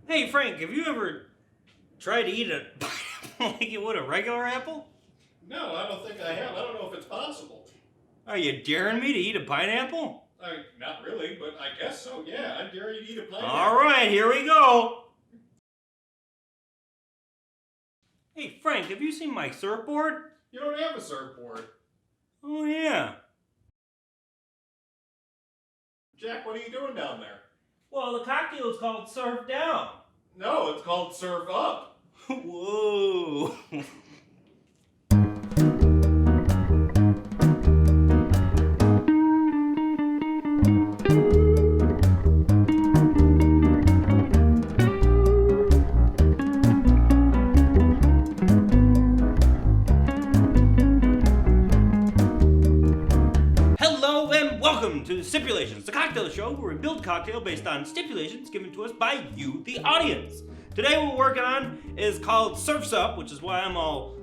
Hey Frank, have you ever tried to eat a pineapple like you would a regular apple? No, I don't think I have. I don't know if it's possible. Are you daring me to eat a pineapple? Not really, but I guess so. Yeah, I dare you to eat a pineapple. All right, here we go. Hey Frank, have you seen my surfboard? You don't have a surfboard. Oh yeah. Jack, what are you doing down there? Well, the cocktail is called Surf Down. No, it's called Surf Up. Whoa. Hello and welcome to Sipulations, the cocktail show where we build cocktail based on stipulations given to us by you, the audience. Today what we're working on is called Surf's Up, which is why I'm all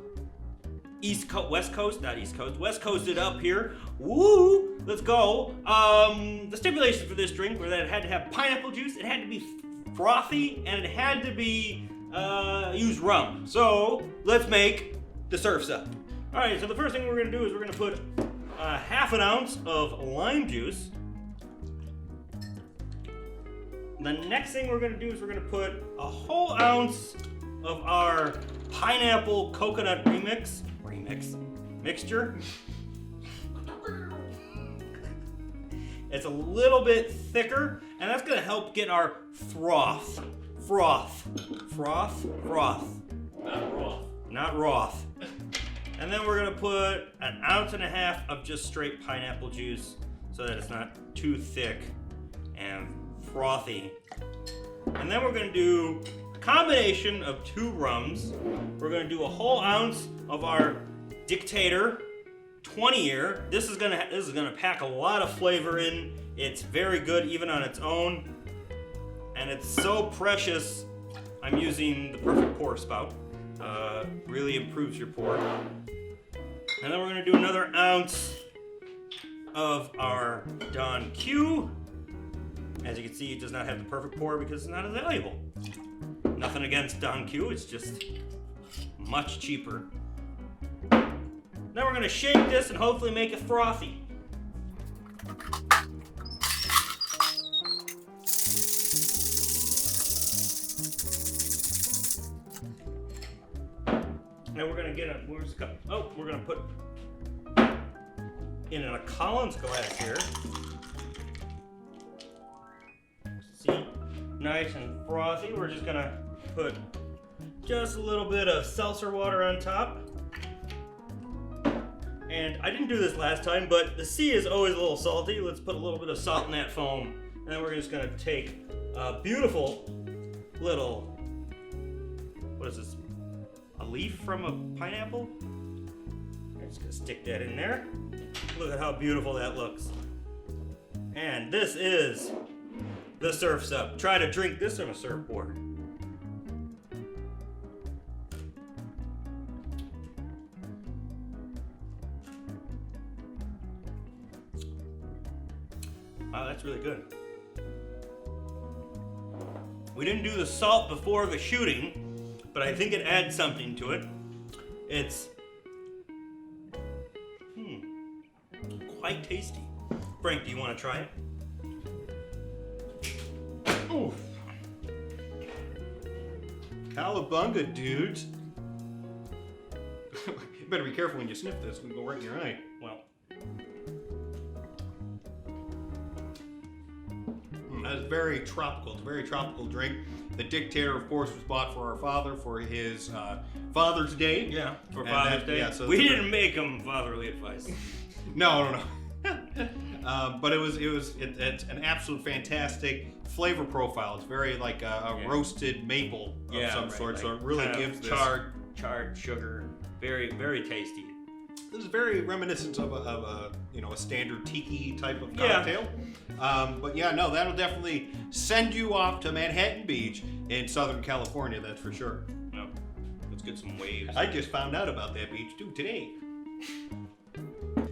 West Coasted up here. Woo! Let's go. The stipulations for this drink were that it had to have pineapple juice, it had to be frothy, and it had to be use rum. So let's make the Surf's Up. All right, so the first thing we're gonna do is we're gonna put half an ounce of lime juice. The next thing we're gonna do is we're gonna put a whole ounce of our pineapple coconut mixture. It's a little bit thicker, and that's gonna help get our froth. Not Roth. And then we're gonna put an ounce and a half of just straight pineapple juice so that it's not too thick and frothy. And then we're gonna do a combination of two rums. We're gonna do a whole ounce of our Dictator 20-year. This is gonna pack a lot of flavor in. It's very good even on its own. And it's so precious. I'm using the Perfect Pour Spout. Really improves your pour. And then we're gonna do another ounce of our Don Q. As you can see, it does not have the perfect pour because it's not as valuable. Nothing against Don Q, it's just much cheaper. Now we're gonna shake this and hopefully make it frothy. Now we're gonna we're gonna put in a Collins glass here. See, nice and frothy. We're just gonna put just a little bit of seltzer water on top. And I didn't do this last time, but the sea is always a little salty. Let's put a little bit of salt in that foam. And then we're just gonna take a beautiful little, what is this? A leaf from a pineapple? I'm just gonna stick that in there. Look at how beautiful that looks. And this is the Surf's Up. Try to drink this on a surfboard. Wow, that's really good. We didn't do the salt before the shooting, but I think it adds something to it. It's quite tasty. Frank, do you want to try it? Oof. Cowabunga, dudes. You better be careful when you sniff this. We can go right in your eye. Well, That's very tropical. It's a very tropical drink. The Dictator, of course, was bought for our father for his Father's Day. yeah, for Father's Day. Yeah, so we didn't make him fatherly advice. No. But it's an absolute fantastic flavor profile. It's very like a roasted maple of some sort. So it really gives this charred sugar. Very, very tasty. This is very reminiscent of a standard tiki type of cocktail. But yeah, no, that'll definitely send you off to Manhattan Beach in Southern California. That's for sure. Yep. Let's get some waves. I just found out about that beach too today.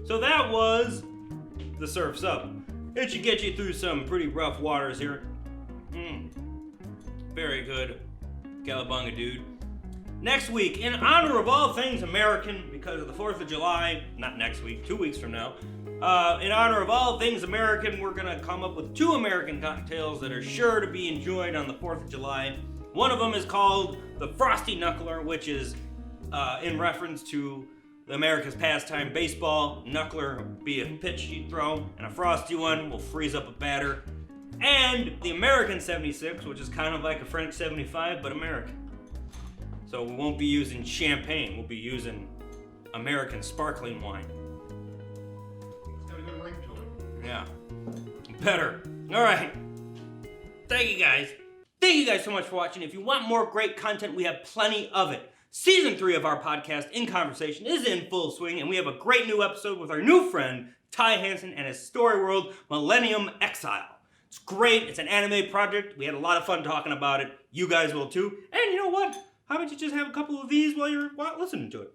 So that was the Surf's Up. It should get you through some pretty rough waters here. Very good. Cowabunga, dude. Next week, in honor of all things American, because of the 4th of July, not next week, 2 weeks from now, in honor of all things American, we're going to come up with 2 American cocktails that are sure to be enjoyed on the 4th of July. One of them is called the Frosty Knuckler, which is in reference to America's pastime baseball. Knuckler will be a pitch you throw, and a frosty one will freeze up a batter. And the American 76, which is kind of like a French 75, but American. So we won't be using champagne, we'll be using American sparkling wine. It's got a good ring to it. Yeah. Better. Alright. Thank you guys. Thank you guys so much for watching. If you want more great content, we have plenty of it. Season 3 of our podcast, In Conversation, is in full swing, and we have a great new episode with our new friend, Ty Hansen, and his story world, Millennium Exile. It's great. It's an anime project. We had a lot of fun talking about it. You guys will too. And you know what? How about you just have a couple of these while you're listening to it?